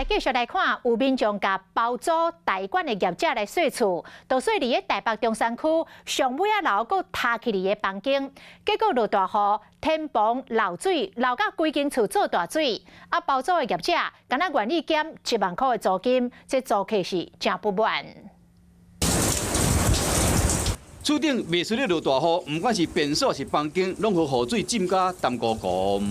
来继续来看，有民众甲包租代管的业者来说厝，就说伫台北中山区上尾楼阁塌起嚟的房间，结果落大雨，天棚漏水，漏到规间厝做大水。啊，包租的业者敢若愿意减1万块的租金，这租客是真不满。 厝顶袂随咧落大雨，唔管是便所是房间，拢互雨水浸甲淡糊糊。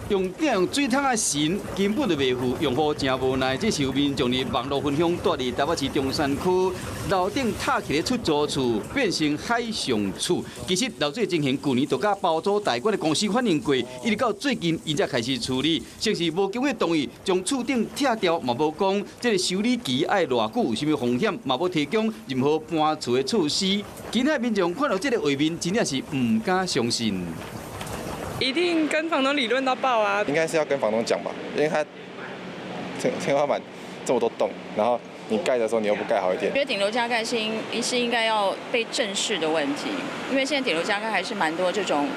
用水桶啊神根本就袂付，用户真无奈。这是有民众伫网络分享，住伫台北市中山区楼顶塌起的出租厝，变成海上厝。其实漏水情形，去年就甲包租代管的公司反映过，一直到最近，因才开始处理。先是无经过同意，将厝顶拆掉，嘛无讲这个修理期爱偌久，有啥物风险，嘛无提供任何搬厝的措施。其他民众看到这个画面，真正是唔敢相信。 一定跟房东理论到爆啊！应该是要跟房东讲吧，因为他天花板这么多洞，然后你盖的时候你又不盖好一点。我觉得顶楼加盖是应该要被正视的问题，因为现在顶楼加盖还是蛮多这种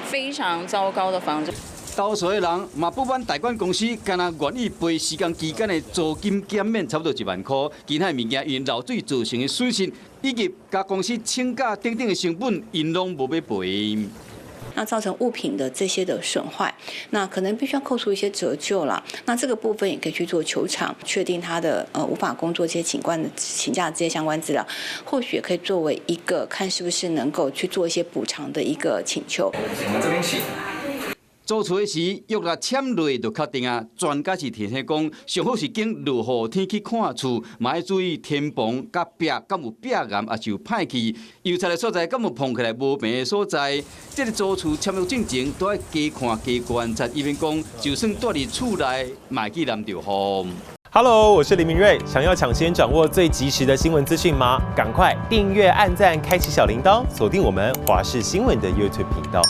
非常糟糕的房子。投诉的人嘛不满代管公司，敢若愿意赔时间期间的租金减免差不多1万块，其他物件因漏水造成的损失，以及甲公司请假等等的成本，因拢无要赔。 那造成物品的这些的损坏，那可能必须要扣除一些折旧啦。那这个部分也可以去做求偿，确定他的无法工作这些请假的这些相关资料，或许也可以作为一个看是不是能够去做一些补偿的一个请求。我们这边请。 租厝的时，约若签落就确定啊。专家是提醒讲，上好是经落雨天去看厝，嘛要注意天棚甲壁敢有壁岩，也是有歹去。油漆的所在敢有碰起来无平的所在。这个租厝签约进前都要加看加观察，以免讲就算住伫厝内，嘛去淋着雨。 Hello， 我是林明瑞。想要抢先掌握最及时的新闻资讯吗？赶快订阅、按赞、开启小铃铛，锁定我们华视新闻的 YouTube 频道。